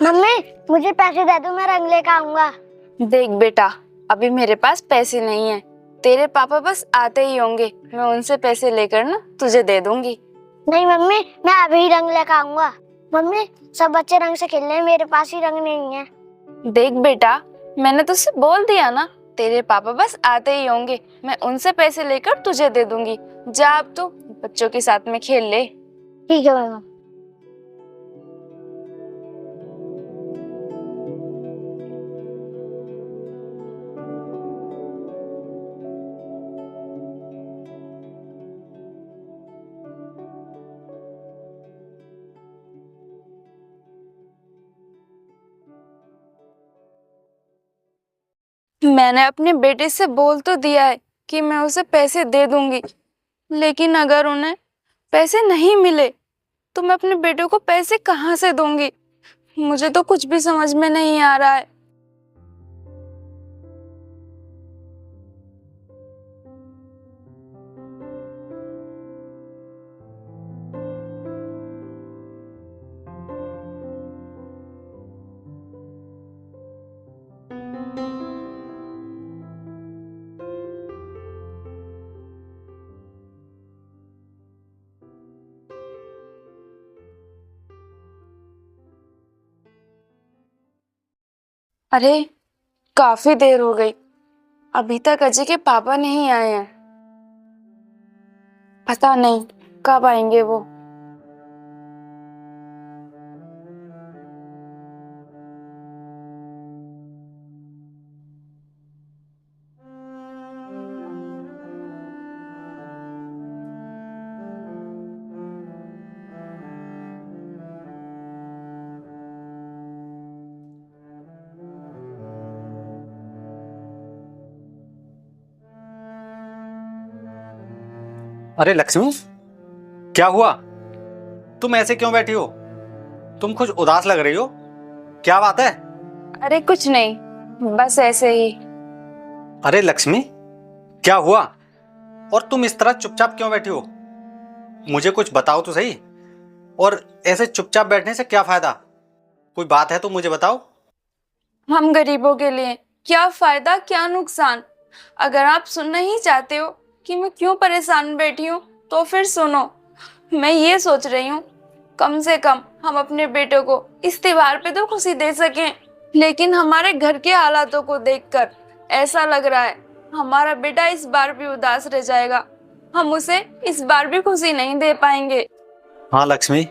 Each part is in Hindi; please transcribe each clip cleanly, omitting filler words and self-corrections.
मम्मी मुझे पैसे दे दो, मैं रंग लेकर आऊंगा। देख बेटा, अभी मेरे पास पैसे नहीं है। तेरे पापा बस आते ही होंगे, मैं उनसे पैसे लेकर ना तुझे दे दूंगी। नहीं मम्मी, मैं अभी रंग लेकर आऊंगा। मम्मी सब बच्चे रंग से खेल रहे हैं, मेरे पास ही रंग नहीं है। देख बेटा, मैंने तुझसे बोल दिया ना, तेरे पापा बस आते ही होंगे, मैं उनसे पैसे लेकर तुझे दे दूंगी। जा अब तू बच्चों के साथ में खेल ले। ठीक है मम्मा। मैंने अपने बेटे से बोल तो दिया है कि मैं उसे पैसे दे दूंगी, लेकिन अगर उन्हें पैसे नहीं मिले तो मैं अपने बेटे को पैसे कहाँ से दूंगी? मुझे तो कुछ भी समझ में नहीं आ रहा है। अरे काफी देर हो गई, अभी तक अजय के पापा नहीं आए हैं। पता नहीं कब आएंगे वो। अरे लक्ष्मी, क्या हुआ? तुम ऐसे क्यों बैठी हो? तुम कुछ उदास लग रही हो, क्या बात है? अरे कुछ नहीं, बस ऐसे ही। अरे लक्ष्मी, क्या हुआ? और तुम इस तरह चुपचाप क्यों बैठी हो? मुझे कुछ बताओ तो सही। और ऐसे चुपचाप बैठने से क्या फायदा? कोई बात है तो मुझे बताओ। हम गरीबों के लिए क्या फायदा क्या नुकसान? अगर आप सुनना ही चाहते हो कि मैं क्यों परेशान बैठी हूँ तो फिर सुनो। मैं ये सोच रही हूँ कम से कम हम अपने बेटे को इस त्योहार पे तो खुशी दे सकें, लेकिन हमारे घर के हालातों को देखकर ऐसा लग रहा है हमारा बेटा इस बार भी उदास रह जाएगा। हम उसे इस बार भी खुशी नहीं दे पाएंगे। हाँ लक्ष्मी,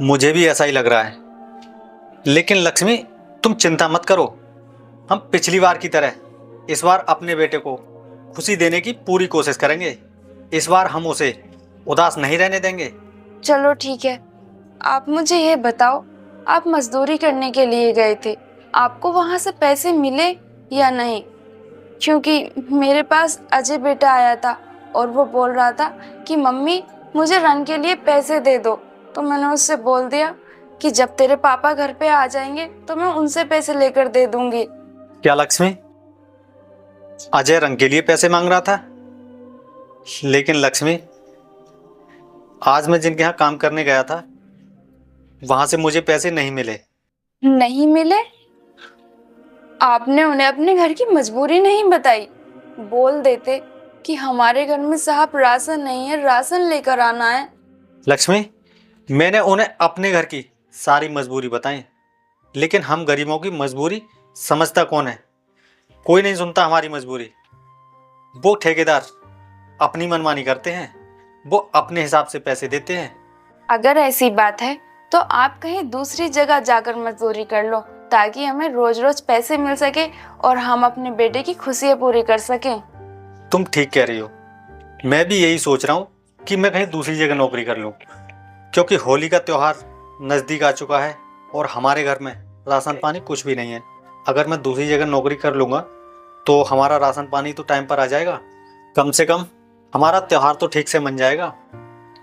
मुझे भी ऐसा ही लग रहा है। लेकिन लक्ष्मी, तुम चिंता मत करो। हम पिछली बार की तरह इस बार अपने बेटे को खुशी देने की पूरी कोशिश करेंगे। इस बार हम उसे उदास नहीं रहने देंगे। चलो ठीक है, आप मुझे ये बताओ, आप मजदूरी करने के लिए गए थे, आपको वहां से पैसे मिले या नहीं? क्योंकि मेरे पास अजय बेटा आया था और वो बोल रहा था कि मम्मी मुझे रंग के लिए पैसे दे दो, तो मैंने उससे बोल दिया कि जब तेरे पापा घर पे आ जाएंगे तो मैं उनसे पैसे लेकर दे दूंगी। क्या लक्ष्मी, अजय रंग के लिए पैसे मांग रहा था? लेकिन लक्ष्मी, आज मैं जिनके यहाँ काम करने गया था वहां से मुझे पैसे नहीं मिले। नहीं मिले? आपने उन्हें अपने घर की मजबूरी नहीं बताई? बोल देते कि हमारे घर में साहब राशन नहीं है, राशन लेकर आना है। लक्ष्मी, मैंने उन्हें अपने घर की सारी मजबूरी बताई, लेकिन हम गरीबों की मजबूरी समझता कौन है? कोई नहीं सुनता हमारी मजबूरी। वो ठेकेदार अपनी मनमानी करते हैं, वो अपने हिसाब से पैसे देते हैं। अगर ऐसी बात है तो आप कहीं दूसरी जगह जाकर मजदूरी कर लो, ताकि हमें रोज रोज पैसे मिल सके और हम अपने बेटे की खुशियां पूरी कर सकें। तुम ठीक कह रही हो। मैं भी यही सोच रहा हूँ कि मैं कहीं दूसरी जगह नौकरी कर लूँ, क्योंकि होली का त्यौहार नज़दीक आ चुका है और हमारे घर में राशन पानी कुछ भी नहीं है। अगर मैं दूसरी जगह नौकरी कर लूँगा तो हमारा राशन पानी तो टाइम पर आ जाएगा। कम से कम हमारा त्यौहार तो ठीक से मन जाएगा।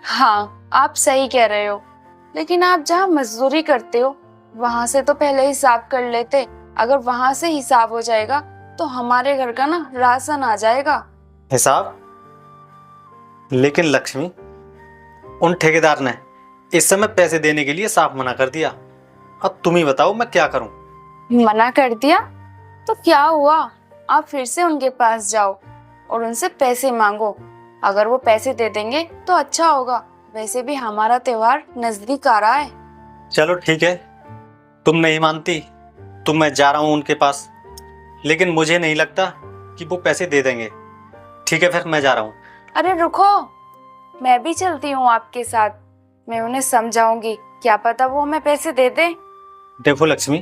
हाँ, आप सही कह रहे हो, लेकिन आप जहाँ मजदूरी करते हो वहां से तो पहले हिसाब कर लेते। अगर वहां से हिसाब हो जाएगा तो हमारे घर का ना राशन आ जाएगा। हिसाब? लेकिन लक्ष्मी, उन ठेकेदार ने इस समय पैसे देने के लिए साफ मना कर दिया। अब तुम ही बताओ मैं क्या करूं। मना कर दिया तो क्या हुआ, आप फिर से उनके पास जाओ और उनसे पैसे मांगो। अगर वो पैसे दे देंगे तो अच्छा होगा, वैसे भी हमारा त्योहार नजदीक आ रहा है। चलो ठीक है, तुम नहीं मानती तो मैं जा रहा हूँ उनके पास, लेकिन मुझे नहीं लगता कि वो पैसे दे देंगे। ठीक है फिर मैं जा रहा हूँ। अरे रुको, मैं भी चलती हूँ आपके साथ। मैं उन्हें समझाऊंगी, क्या पता वो हमें पैसे दे दें। देखो लक्ष्मी,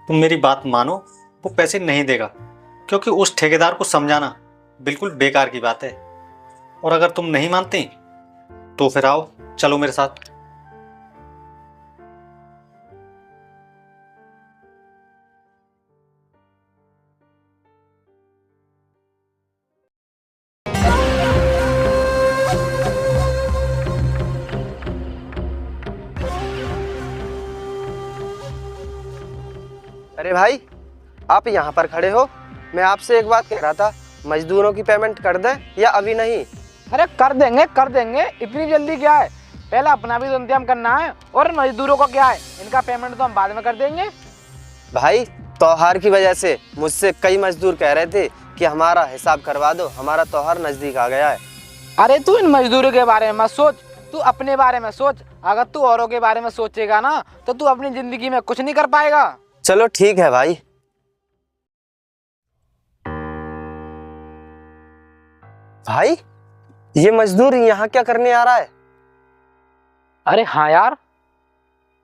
तुम मेरी बात मानो, वो पैसे नहीं देगा, क्योंकि उस ठेकेदार को समझाना बिल्कुल बेकार की बात है। और अगर तुम नहीं मानती तो फिर आओ, चलो मेरे साथ। अरे भाई, आप यहाँ पर खड़े हो। मैं आपसे एक बात कह रहा था, मजदूरों की पेमेंट कर दें या अभी नहीं? अरे कर देंगे, इतनी जल्दी क्या है। पहले अपना भी तो इंतजाम करना है, और मजदूरों को क्या है, इनका पेमेंट तो हम बाद में कर देंगे। भाई, त्योहार की वजह से मुझसे कई मजदूर कह रहे थे कि हमारा हिसाब करवा दो, हमारा त्योहार नजदीक आ गया है। अरे तू इन मजदूरों के बारे में मत सोच, तू अपने बारे में सोच। अगर तू औरों के बारे में सोचेगा ना तो तू अपनी जिंदगी में कुछ नहीं कर पाएगा। चलो ठीक है भाई। भाई, ये मजदूर यहाँ क्या करने आ रहा है? अरे हाँ यार,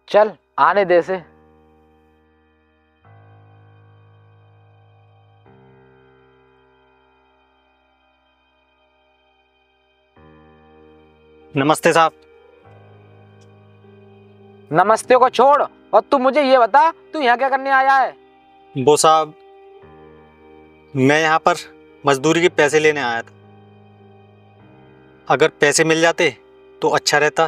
चल आने दे से। नमस्ते साहब। नमस्ते को छोड़ और तू मुझे ये बता, तू यहाँ क्या करने आया है? वो साहब, मैं यहाँ पर मजदूरी के पैसे लेने आया था। अगर पैसे मिल जाते तो अच्छा रहता,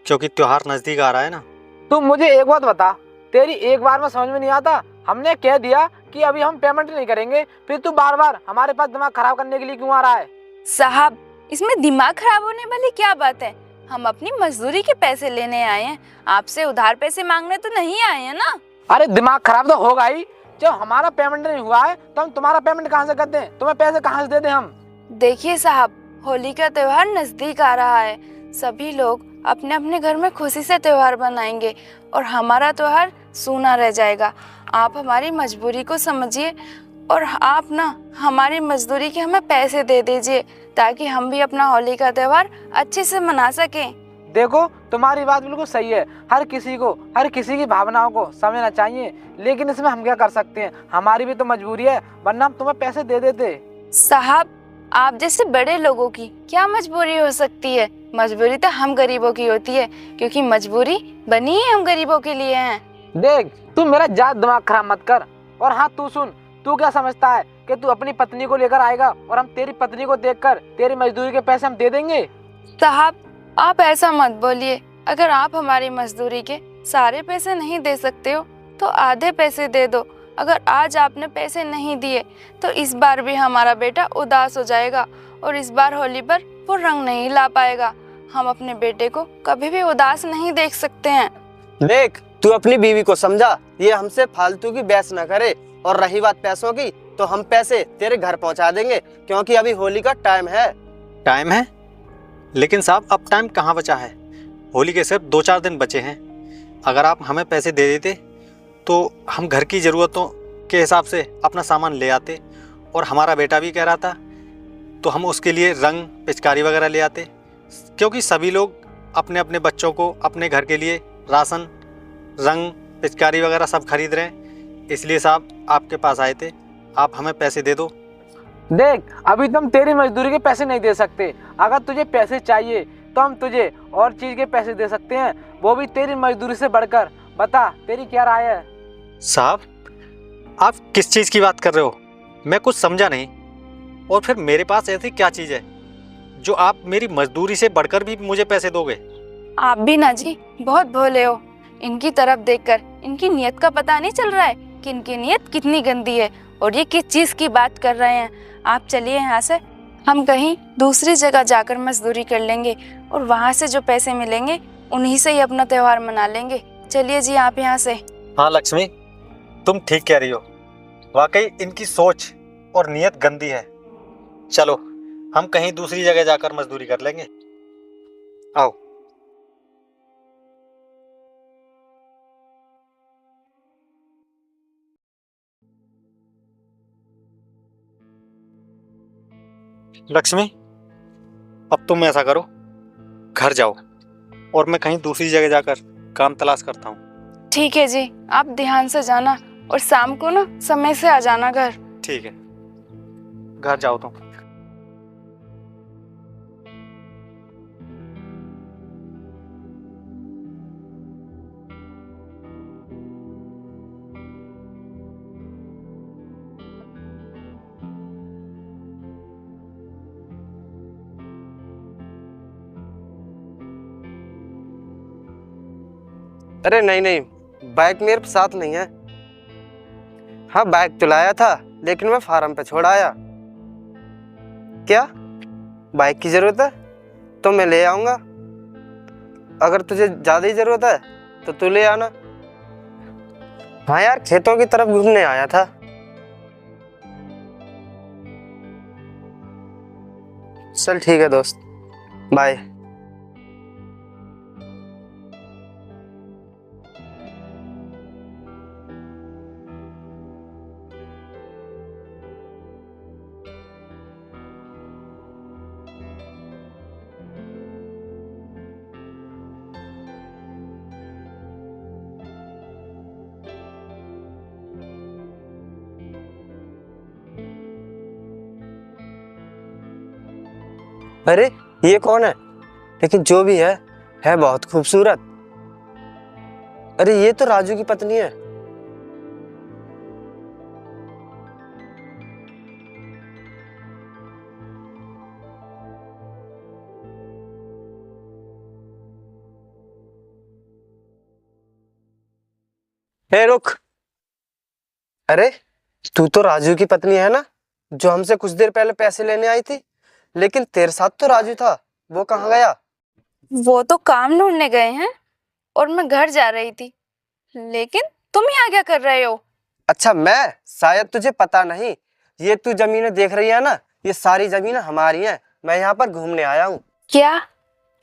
क्योंकि त्योहार नज़दीक आ रहा है ना। तू मुझे एक बात बता, तेरी एक बार में समझ में नहीं आता। हमने कह दिया कि अभी हम पेमेंट नहीं करेंगे, फिर तू बार बार हमारे पास दिमाग खराब करने के लिए क्यों आ रहा है? साहब, इसमें दिमाग खराब होने वाली क्या बात है? हम अपनी मजदूरी के पैसे लेने आए हैं, आपसे उधार पैसे मांगने तो नहीं आए हैं ना। अरे दिमाग खराब तो होगा ही। जब हमारा पेमेंट नहीं हुआ है तो हम तुम्हारा पेमेंट कहाँ से कर दें? तुम्हें पैसे कहाँ से दे दें हम? देखिए साहब, होली का त्योहार नजदीक आ रहा है। सभी लोग अपने अपने घर में खुशी से त्योहार मनाएंगे और हमारा त्योहार सूना रह जाएगा। आप हमारी मजबूरी को समझिए और आप ना हमारी मजदूरी के हमें पैसे दे दीजिए, ताकि हम भी अपना होली का त्योहार अच्छे से मना सकें। देखो, तुम्हारी बात बिल्कुल सही है। हर किसी की भावनाओं को समझना चाहिए, लेकिन इसमें हम क्या कर सकते हैं? हमारी भी तो मजबूरी है, वरना हम तुम्हें पैसे दे देते। साहब, आप जैसे बड़े लोगों की क्या मजबूरी हो सकती है? मजबूरी तो हम गरीबों की होती है, क्योंकि मजबूरी बनी ही हम गरीबों के लिए है। देख, तू मेरा ज्यादा दिमाग खराब मत कर। और हाँ, तू सुन, तू क्या समझता है कि तू अपनी पत्नी को लेकर आएगा और हम तेरी पत्नी को देखकर तेरी मजदूरी के पैसे हम दे देंगे? साहब, आप ऐसा मत बोलिए। अगर आप हमारी मजदूरी के सारे पैसे नहीं दे सकते हो तो आधे पैसे दे दो। अगर आज आपने पैसे नहीं दिए तो इस बार भी हमारा बेटा उदास हो जाएगा और इस बार होली पर वो रंग नहीं ला पाएगा। हम अपने बेटे को कभी भी उदास नहीं देख सकते हैं। देख, तू अपनी बीवी को समझा, ये हमसे फालतू की बहस न करे। और रही बात पैसों की, तो हम पैसे तेरे घर पहुंचा देंगे, क्योंकि अभी होली का टाइम है। टाइम है? लेकिन साहब, अब टाइम कहाँ बचा है? होली के सिर्फ 2-4 दिन बचे हैं। अगर आप हमें पैसे दे देते तो हम घर की ज़रूरतों के हिसाब से अपना सामान ले आते, और हमारा बेटा भी कह रहा था तो हम उसके लिए रंग पिचकारी वगैरह ले आते, क्योंकि सभी लोग अपने अपने बच्चों को अपने घर के लिए राशन, रंग, पिचकारी वगैरह सब खरीद रहे हैं। इसलिए साहब आपके पास आए थे, आप हमें पैसे दे दो। देख, अभी तुम तेरी मजदूरी के पैसे नहीं दे सकते। अगर तुझे पैसे चाहिए तो हम तुझे और चीज के पैसे दे सकते हैं, वो भी तेरी मजदूरी से बढ़कर। बता, तेरी क्या राय है? साहब, आप किस चीज़ की बात कर रहे हो? मैं कुछ समझा नहीं। और फिर मेरे पास ऐसी क्या चीज़ है जो आप मेरी मजदूरी से बढ़कर भी मुझे पैसे दोगे? आप भी ना जी बहुत भोले हो। इनकी तरफ देखकर इनकी नीयत का पता नहीं चल रहा है कि इनकी नीयत कितनी गंदी है और ये किस चीज़ की बात कर रहे हैं। आप चलिए यहाँ से, हम कहीं दूसरी जगह जाकर मजदूरी कर लेंगे और वहाँ से जो पैसे मिलेंगे उन्हीं से ही अपना त्योहार मना लेंगे। चलिए जी, आप यहाँ से। हाँ लक्ष्मी, तुम ठीक कह रही हो। वाकई इनकी सोच और नीयत गंदी है। चलो हम कहीं दूसरी जगह जाकर मजदूरी कर लेंगे। आओ। लक्ष्मी, अब तुम ऐसा करो, घर जाओ और मैं कहीं दूसरी जगह जाकर काम तलाश करता हूँ। ठीक है जी, आप ध्यान से जाना और शाम को ना समय से आ जाना घर। ठीक है, घर जाओ तुम। अरे नहीं नहीं, बाइक मेरे साथ नहीं है। हाँ बाइक तो लाया था, लेकिन मैं फार्म पे छोड़ आया। क्या बाइक की जरूरत है तो मैं ले आऊंगा। अगर तुझे ज्यादा ही जरूरत है तो तू ले आना। हाँ यार, खेतों की तरफ घूमने आया था। चल ठीक है दोस्त, बाय। अरे ये कौन है? लेकिन जो भी है बहुत खूबसूरत। अरे ये तो राजू की पत्नी है। हे रुक। अरे तू तो राजू की पत्नी है ना, जो हमसे कुछ देर पहले पैसे लेने आई थी? लेकिन तेरे साथ तो राजू था, वो कहाँ गया? वो तो काम ढूंढने गए हैं और मैं घर जा रही थी। लेकिन तुम यहाँ क्या कर रहे हो? अच्छा, मैं शायद तुझे पता नहीं, ये तू जमीनें देख रही है ना, ये सारी जमीनें हमारी हैं। मैं यहाँ पर घूमने आया हूँ। क्या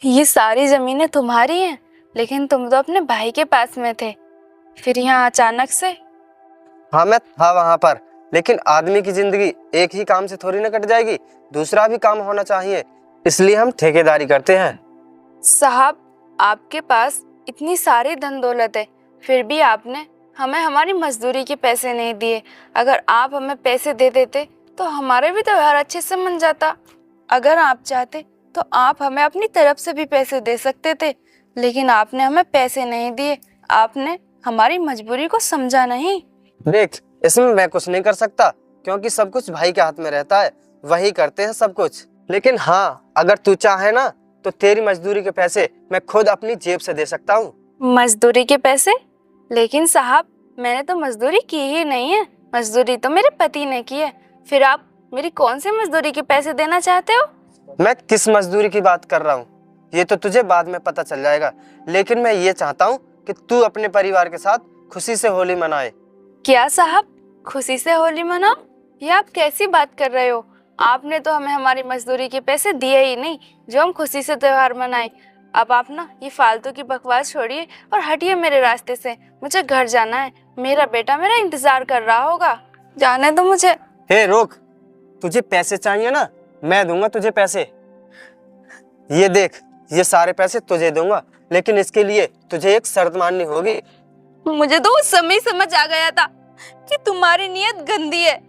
ये सारी जमीनें तुम्हारी हैं? लेकिन तुम तो अपने भाई के पास में थे, फिर यहाँ अचानक से? हाँ मैं था वहां पर, लेकिन आदमी की जिंदगी एक ही काम से थोड़ी ना कट जाएगी, दूसरा भी काम होना चाहिए, इसलिए हम ठेकेदारी करते हैं। साहब, आपके पास इतनी सारी धन दौलत है, फिर भी आपने हमें हमारी मजदूरी के पैसे नहीं दिए। अगर आप हमें पैसे दे देते तो हमारे भी त्योहार अच्छे से मन जाता। अगर आप चाहते तो आप हमें अपनी तरफ से भी पैसे दे सकते थे, लेकिन आपने हमें पैसे नहीं दिए। आपने हमारी मजबूरी को समझा नहीं। देख, इसमें मैं कुछ नहीं कर सकता, क्योंकि सब कुछ भाई के हाथ में रहता है, वही करते हैं सब कुछ। लेकिन हाँ, अगर तू चाहे ना तो तेरी मजदूरी के पैसे मैं खुद अपनी जेब से दे सकता हूँ। मजदूरी के पैसे? लेकिन साहब, मैंने तो मजदूरी की ही नहीं है, मजदूरी तो मेरे पति ने की है। फिर आप मेरी कौन से मजदूरी के पैसे देना चाहते हो? मैं किस मजदूरी की बात कर रहा हूँ ये तो तुझे बाद में पता चल जाएगा, लेकिन मैं ये चाहता हूँ कि तू अपने परिवार के साथ खुशी से होली मनाए। क्या साहब, खुशी से होली मनाओ? ये आप कैसी बात कर रहे हो? आपने तो हमें हमारी मजदूरी के पैसे दिए ही नहीं जो हम खुशी से त्योहार मनाए। अब आप ना ये फालतू की बकवास छोड़िए और हटिए मेरे रास्ते से। मुझे घर जाना है, मेरा बेटा मेरा इंतजार कर रहा होगा। जाने दो मुझे। हे रोक, तुझे पैसे चाहिए ना, मैं दूंगा तुझे पैसे। ये देख, ये सारे पैसे तुझे दूंगा, लेकिन इसके लिए तुझे एक शर्त माननी होगी। मुझे तो उस समय समझ आ गया था कि तुम्हारी नीयत गंदी है।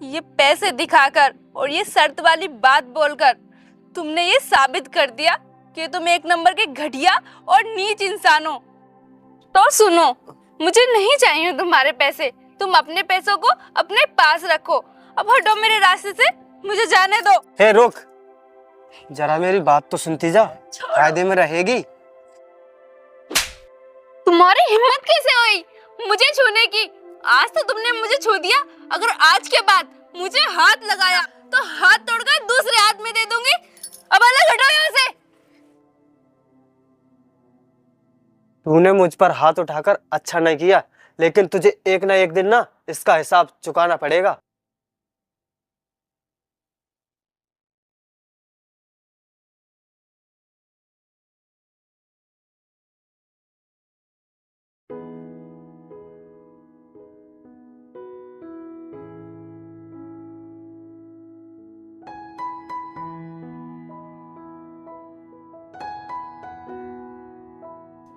ये पैसे दिखाकर और ये शर्त वाली बात बोलकर तुमने ये साबित कर दिया कि तुम एक नंबर के घटिया और नीच इंसान हो। तो सुनो, मुझे नहीं चाहिए तुम्हारे पैसे। तुम अपने पैसों को अपने पास रखो। अब हटो मेरे रास्ते से, मुझे जाने दो। हे रोक, जरा मेरी बात तो सुनती जा, फायदे में रहेगी। तुम्हारी हिम्मत कैसे हुई मुझे छूने की? आज तो तुमने मुझे छू दिया, अगर आज के बाद मुझे हाथ लगाया तो हाथ तोड़कर दूसरे हाथ में दे दूंगी। अब अलग हटो यहाँ से। तूने मुझ पर हाथ उठाकर अच्छा नहीं किया, लेकिन तुझे एक ना एक दिन ना इसका हिसाब चुकाना पड़ेगा।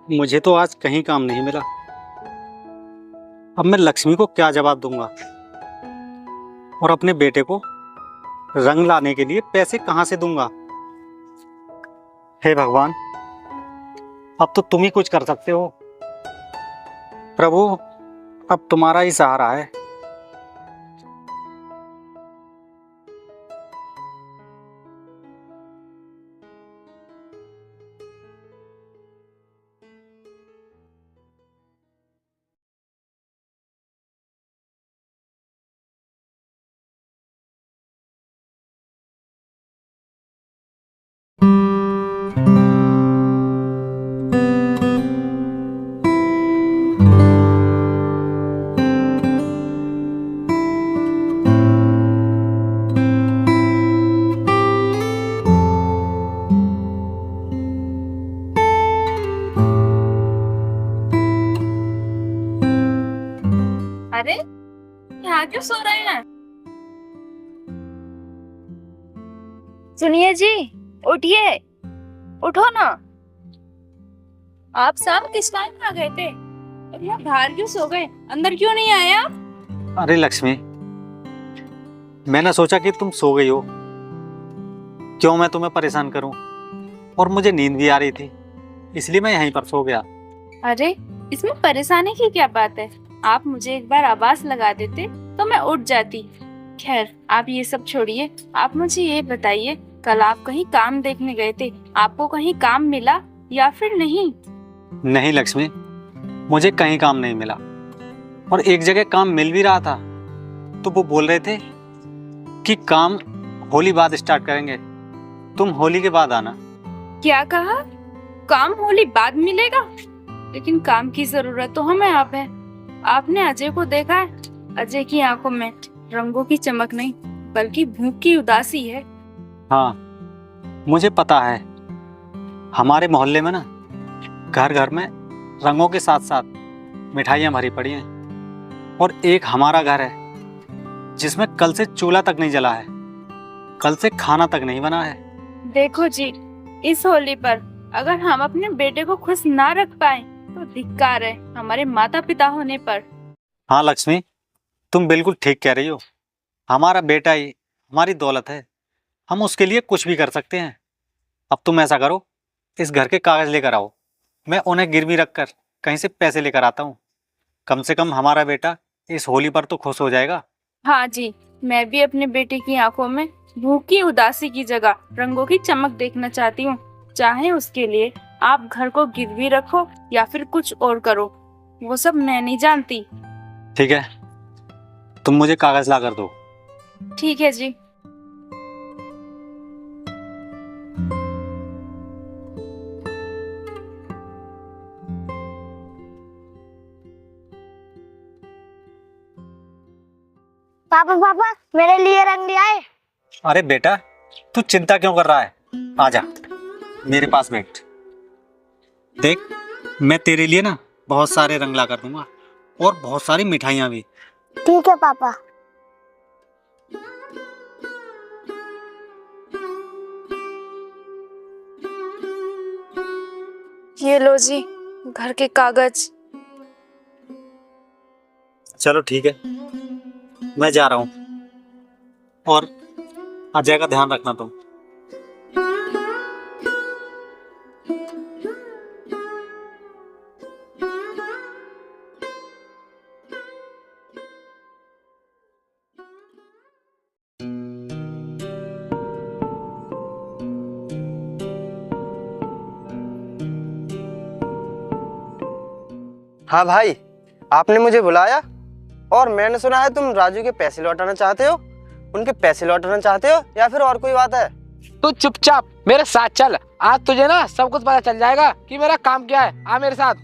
मुझे तो आज कहीं काम नहीं मिला। अब मैं लक्ष्मी को क्या जवाब दूंगा और अपने बेटे को रंग लाने के लिए पैसे कहां से दूंगा। हे भगवान, अब तो तुम ही कुछ कर सकते हो। प्रभु, अब तुम्हारा ही सहारा है। अरे यहाँ क्यों सो रहे हैं? सुनिए जी, उठिए, उठो ना। आप शाम किस टाइम आ गए थे? और यहाँ बाहर क्यों सो गए? अंदर क्यों नहीं आए आप? अरे लक्ष्मी, मैंने सोचा कि तुम सो गई हो, क्यों मैं तुम्हें परेशान करूं, और मुझे नींद भी आ रही थी, इसलिए मैं यहीं पर सो गया। अरे इसमें परेशानी की क्या बात है? आप मुझे एक बार आवाज लगा देते तो मैं उठ जाती। खैर आप ये सब छोड़िए, आप मुझे ये बताइए, कल आप कहीं काम देखने गए थे, आपको कहीं काम मिला या फिर नहीं? नहीं लक्ष्मी, मुझे कहीं काम नहीं मिला, और एक जगह काम मिल भी रहा था तो वो बोल रहे थे कि काम होली बाद स्टार्ट करेंगे, तुम होली के बाद आना। क्या कहा? काम होली बाद मिलेगा? लेकिन काम की जरूरत तो हमें आप है। आपने अजय को देखा है? अजय की आंखों में रंगों की चमक नहीं बल्कि भूख की उदासी है। हाँ, मुझे पता है। हमारे मोहल्ले में ना घर घर में रंगों के साथ साथ मिठाइयाँ भरी पड़ी हैं, और एक हमारा घर है जिसमें कल से चूल्हा तक नहीं जला है, कल से खाना तक नहीं बना है। देखो जी, इस होली पर अगर हम अपने बेटे को खुश ना रख पाए तो धिक्कार है हमारे माता पिता होने पर। हाँ लक्ष्मी, तुम बिल्कुल ठीक कह रही हो। हमारा बेटा ही हमारी दौलत है, हम उसके लिए कुछ भी कर सकते हैं। अब तुम ऐसा करो, इस घर के कागज लेकर आओ, मैं उन्हें गिरवी रखकर कहीं से पैसे लेकर आता हूँ। कम से कम हमारा बेटा इस होली पर तो खुश हो जाएगा। हाँ जी, मैं भी अपने बेटे की आंखों में भूख की उदासी की जगह रंगों की चमक देखना चाहती हूँ। चाहे उसके लिए आप घर को गिरवी रखो या फिर कुछ और करो, वो सब मैं नहीं जानती। ठीक है, तुम मुझे कागज ला कर दो। ठीक है जी। पापा पापा, मेरे लिए रंग ले आए। अरे बेटा, तू चिंता क्यों कर रहा है? आजा मेरे पास बैठ। देख, मैं तेरे लिए ना बहुत सारे रंग ला कर दूंगा, और बहुत सारी मिठाइयाँ भी। ठीक है पापा। ये लो जी, घर के कागज। चलो ठीक है, मैं जा रहा हूँ, और अजय का ध्यान रखना तुम। हाँ भाई, आपने मुझे बुलाया और मैंने सुना है तुम राजू के पैसे लौटाना चाहते हो। उनके पैसे लौटाना चाहते हो या फिर और कोई बात है? तू चुपचाप मेरे साथ चल, आज तुझे ना सब कुछ पता चल जाएगा कि मेरा काम क्या है। आ मेरे साथ।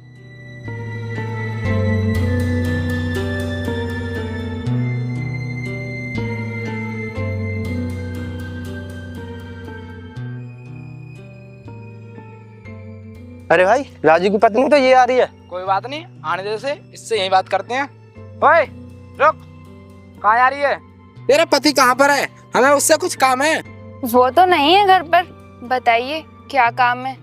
अरे भाई, राजू की पत्नी तो ये आ रही है। कोई बात नहीं, आने दे से, इससे यही बात करते हैं। ओए रुक, कहाँ आ रही है? तेरा पति कहाँ पर है? हमें उससे कुछ काम है। वो तो नहीं है घर पर। बताइए क्या काम है?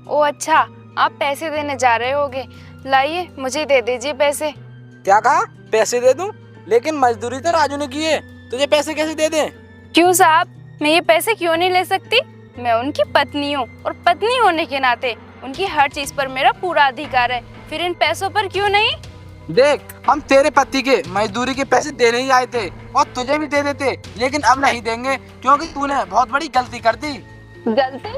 ओ अच्छा, आप पैसे देने जा रहे होगे। लाइए, मुझे दे दीजिए पैसे। क्या कहा? पैसे दे दूं? लेकिन मजदूरी तो राजू ने की है, तुझे पैसे कैसे दे दें? क्यों साहब, मैं ये पैसे क्यों नहीं ले सकती? मैं उनकी पत्नी हूँ और पत्नी होने के नाते उनकी हर चीज पर मेरा पूरा अधिकार है। फिर इन पैसों पर क्यों नहीं? देख, हम तेरे पति के मजदूरी के पैसे देने ही आए थे और तुझे भी दे देते, लेकिन अब नहीं देंगे क्योंकि तूने बहुत बड़ी गलती कर दी। गलती?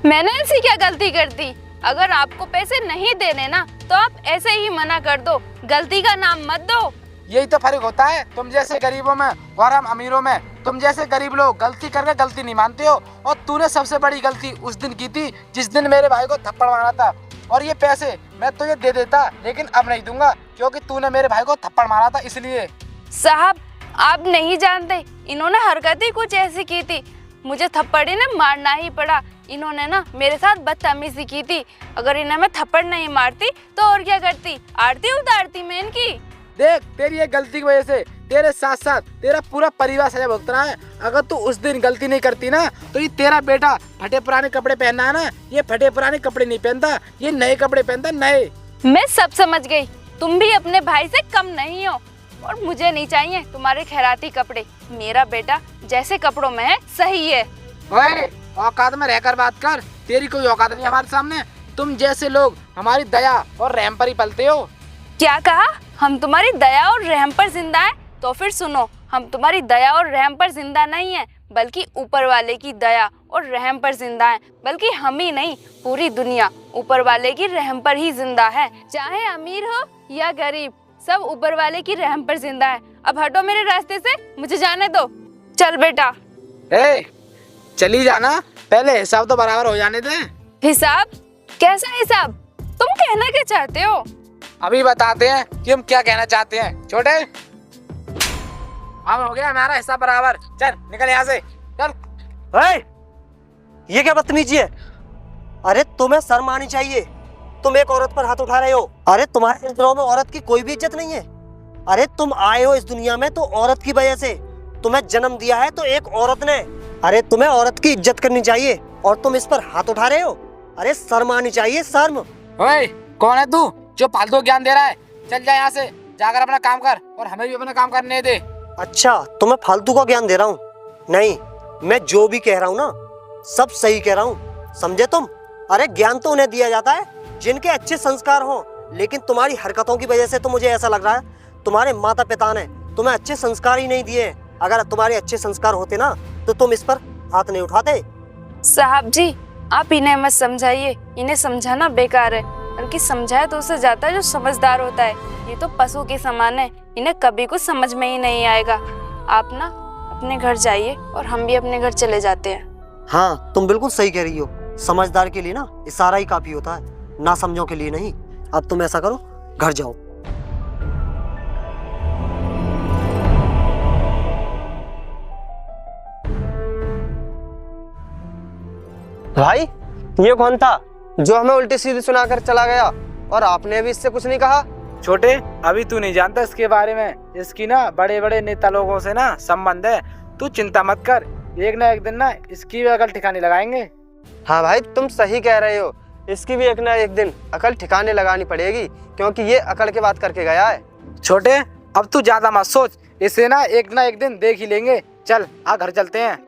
मैंने ऐसी क्या गलती कर दी? अगर आपको पैसे नहीं देने ना तो आप ऐसे ही मना कर दो, गलती का नाम मत दो। यही तो फर्क होता है तुम जैसे गरीबों में और हम अमीरों में। तुम जैसे गरीब लोग गलती करके गलती नहीं मानते हो, और तूने सबसे बड़ी गलती उस दिन की थी जिस दिन मेरे भाई को थप्पड़ मारा था। और ये पैसे मैं तुझे दे देता, लेकिन अब नहीं दूंगा क्योंकि तूने मेरे भाई को थप्पड़ मारा था इसलिए। साहब, आप नहीं जानते, इन्होंने हरकत ही कुछ ऐसी की थी, मुझे थप्पड़ ने मारना ही पड़ा। इन्होंने ना मेरे साथ बदतमीजी की थी। अगर इन्हें मैं थप्पड़ नहीं मारती तो और क्या करती? आरती उतारती मैं इनकी। देख, तेरी ये गलती की वजह से तेरे साथ साथ तेरा पूरा परिवार सजा भुगत रहा है। अगर तू उस दिन गलती नहीं करती ना तो ये तेरा बेटा फटे पुराने कपड़े पहनना है ना, ये फटे पुराने कपड़े नहीं पहनता, ये नए कपड़े पहनता, नए। मैं सब समझ गई, तुम भी अपने भाई से कम नहीं हो। और मुझे नहीं चाहिए तुम्हारे खैराती कपड़े। मेरा बेटा जैसे कपड़ों में है सही है। ओए, औकात में रहकर बात कर, तेरी कोई औकात नहीं हमारे सामने। तुम जैसे लोग हमारी दया और रहम पर ही पलते हो। क्या कहा? हम तुम्हारी दया और रहम पर जिंदा हैं? तो फिर सुनो, हम तुम्हारी दया और रहम पर जिंदा नहीं है, बल्कि ऊपर वाले की दया और रहम पर जिंदा है। बल्कि हम ही नहीं, पूरी दुनिया ऊपर वाले की रहम पर ही जिंदा है। चाहे अमीर हो या गरीब, सब ऊपर वाले की रहम पर जिंदा है। अब हटो मेरे रास्ते से, मुझे जाने दो। चल बेटा। चली जाना, पहले हिसाब तो बराबर हो जाने दे। हिसाब? कैसा हिसाब? तुम कहना क्या चाहते हो? अभी बताते हैं कि हम क्या कहना चाहते हैं। छोटे, अब हो गया हमारा हिस्सा बराबर। चल निकल यहाँ से, चल। ये क्या बदतमीजी है? अरे तुम्हें शर्म आनी चाहिए, तुम एक औरत पर हाथ उठा रहे हो। अरे तुम्हारे नजरों में औरत की कोई भी इज्जत नहीं है। अरे तुम आए हो इस दुनिया में तो औरत की वजह से, तुम्हें जन्म दिया है तो एक औरत ने। अरे तुम्हें औरत की इज्जत करनी चाहिए और तुम इस पर हाथ उठा रहे हो। अरे शर्म आनी चाहिए, शर्म। ओए, कौन है तू जो फालतू ज्ञान दे रहा है? चल जा यहाँ से, जाकर अपना काम कर और हमें भी अपना काम करने दे। अच्छा, तो मैं फालतू का ज्ञान दे रहा हूँ? नहीं, मैं जो भी कह रहा हूँ ना सब सही कह रहा हूँ, समझे तुम? अरे ज्ञान तो उन्हें दिया जाता है जिनके अच्छे संस्कार हों, लेकिन तुम्हारी हरकतों की वजह से तो मुझे ऐसा लग रहा है तुम्हारे माता पिता ने तुम्हें अच्छे संस्कार ही नहीं दिए। अगर तुम्हारे अच्छे संस्कार होते ना तो तुम इस पर हाथ नहीं उठाते। साहब जी, आप इन्हें मत समझाइए, इन्हें समझाना बेकार है। बल्कि समझाए तो उससे जाता है जो समझदार होता है। ये तो पशु के समान है, इन्हें कभी कुछ समझ में ही नहीं आएगा। आप ना अपने घर जाइए और हम भी अपने घर चले जाते हैं। हाँ, तुम बिल्कुल सही कह रही हो। समझदार के लिए ना इशारा ही काफी होता है, ना समझो के लिए नहीं। अब तुम ऐसा करो, घर जाओ। भाई, ये कौन था जो हमें उल्टी सीधी सुनाकर चला गया और आपने भी इससे कुछ नहीं कहा? छोटे, अभी तू नहीं जानता इसके बारे में। इसकी ना बड़े बड़े नेता लोगों से ना संबंध है। तू चिंता मत कर, एक ना एक दिन ना इसकी भी अकल ठिकाने लगाएंगे। हाँ भाई, तुम सही कह रहे हो। इसकी भी एक ना एक दिन अकल ठिकाने लगानी पड़ेगी, क्योंकि ये अकल की बात करके गया है। छोटे, अब तू ज्यादा मत सोच, इसे ना एक दिन देख ही लेंगे। चल आ, घर चलते हैं।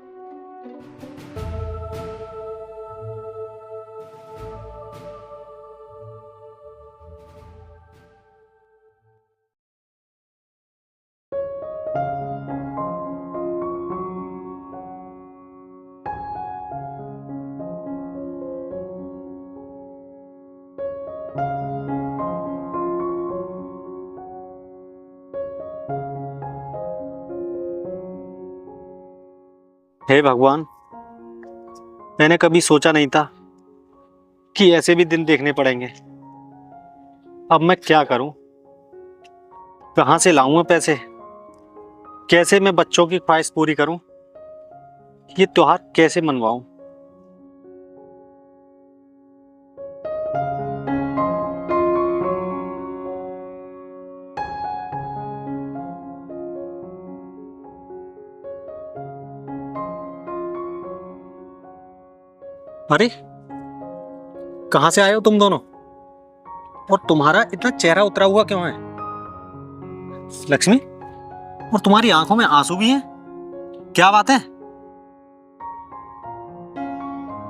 हे भगवान, मैंने कभी सोचा नहीं था कि ऐसे भी दिन देखने पड़ेंगे। अब मैं क्या करूं? कहां से लाऊं पैसे? कैसे मैं बच्चों की ख्वाहिश पूरी करूं? ये त्योहार कैसे मनवाऊं? अरे कहाँ से आए हो तुम दोनों? और तुम्हारा इतना चेहरा उतरा हुआ क्यों है लक्ष्मी? और तुम्हारी आंखों में आंसू भी हैं? क्या बात है?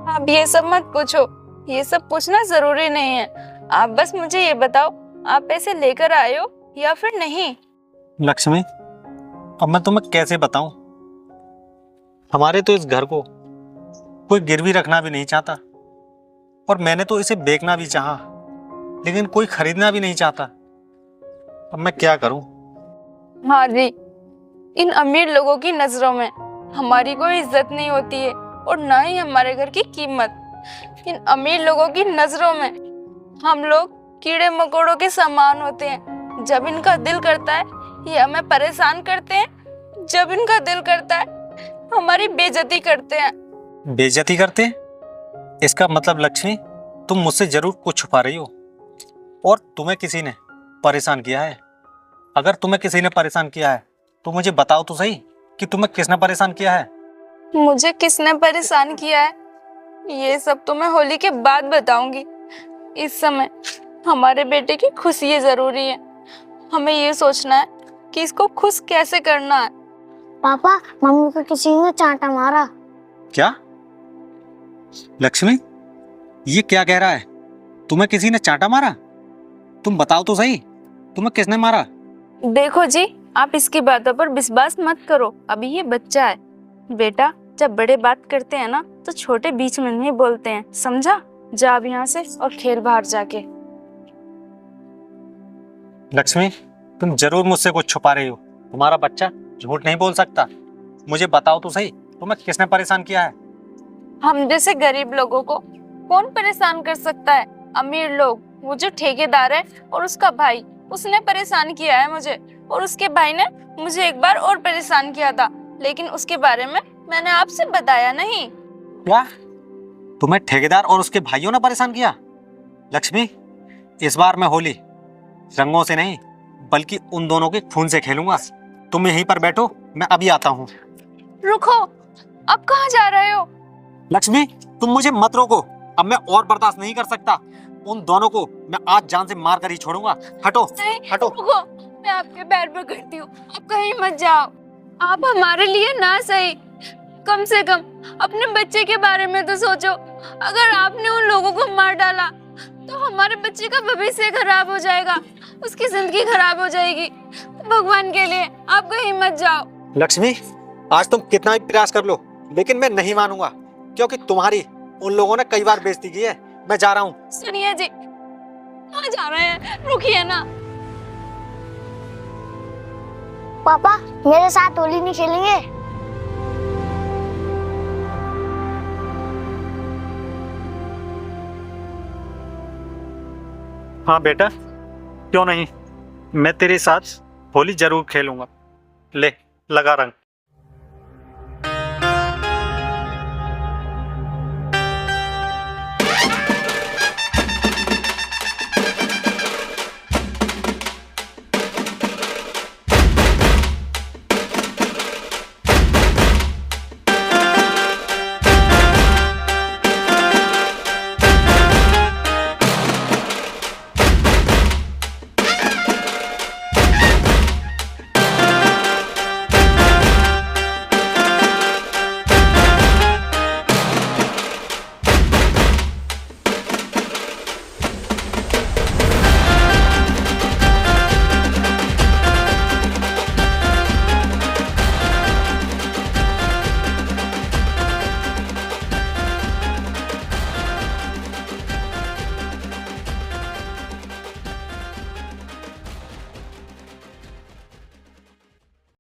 आप ये सब मत पूछो, ये सब पूछना जरूरी नहीं है। आप बस मुझे ये बताओ, आप पैसे लेकर आए हो या फिर नहीं? लक्ष्मी, अब मैं तुम्हें कैसे बताऊं? हमारे तो इस घर को कोई गिरवी रखना भी नहीं चाहता, और मैंने तो इसे बेचना भी चाहा, लेकिन कोई खरीदना भी नहीं चाहता। अब मैं क्या करूं? हाँ जी, इन अमीर लोगों की नजरों में हमारी कोई इज्जत नहीं होती है और ना ही हमारे घर की कीमत। इन अमीर लोगों की नजरों में हम लोग कीड़े मकोड़ों के समान होते हैं। जब इनका दिल करता है ये हमें परेशान करते हैं, जब इनका दिल करता है हमारी बेइज्जती करते हैं। बेइज्जती करते? इसका मतलब लक्ष्मी, तुम मुझसे जरूर कुछ छुपा रही हो, और तुम्हें किसी ने परेशान किया है। अगर तुम्हें किसी ने परेशान किया है तो मुझे बताओ तो सही कि तुम्हें किसने परेशान किया है। मुझे किसने परेशान किया है ये सब तो मैं होली के बाद बताऊंगी। इस समय हमारे बेटे की खुशी जरूरी है। हमें ये सोचना है कि इसको खुश कैसे करना है। पापा, मम्मी को किसी ने चांटा मारा। क्या लक्ष्मी, ये क्या कह रहा है? तुम्हें किसी ने चांटा मारा? तुम बताओ तो सही, तुम्हें किसने मारा? देखो जी, आप इसकी बातों पर विश्वास मत करो, अभी ये बच्चा है। बेटा, जब बड़े बात करते हैं ना तो छोटे बीच में नहीं बोलते हैं, समझा? जा अब यहाँ से और खेल बाहर जाके। लक्ष्मी, तुम जरूर मुझसे कुछ छुपा रही हो। तुम्हारा बच्चा झूठ नहीं बोल सकता। मुझे बताओ तो सही, तुम्हें किसने परेशान किया है? हम जैसे गरीब लोगों को कौन परेशान कर सकता है? अमीर लोग, वो जो ठेकेदार है और उसका भाई, उसने परेशान किया है मुझे। और उसके भाई ने मुझे एक बार और परेशान किया था, लेकिन उसके बारे में मैंने आपसे बताया नहीं। क्या तुम्हें ठेकेदार और उसके भाइयों ने परेशान किया? लक्ष्मी, इस बार मैं होली रंगों से नहीं बल्कि उन दोनों के खून से खेलूंगा। तुम यहीं पर बैठो, मैं अभी आता हूँ। रुको, अब कहाँ जा रहे हो? लक्ष्मी, तुम मुझे मत रोको, अब मैं और बर्दाश्त नहीं कर सकता। उन दोनों को मैं आज जान से मार कर ही छोड़ूंगा। हटो, नहीं, हटो। रुको, मैं आपके पैर पकड़ती हूँ, आप कहीं मत जाओ। आप हमारे लिए ना सही, कम से कम अपने बच्चे के बारे में तो सोचो। अगर आपने उन लोगों को मार डाला तो हमारे बच्चे का भविष्य खराब हो जाएगा, उसकी जिंदगी खराब हो जाएगी। भगवान के लिए आप कहीं मत जाओ। लक्ष्मी, आज तुम कितना भी प्रयास कर लो, लेकिन मैं नहीं मानूंगा, क्योंकि तुम्हारी उन लोगों ने कई बार बेइज्जती की है। मैं जा रहा हूँ। सुनिए जी, कहाँ जा रहे हैं? रुकिए ना। पापा, मेरे साथ होली नहीं खेलेंगे? हाँ बेटा, क्यों नहीं, मैं तेरे साथ होली जरूर खेलूंगा। ले, लगा रंग।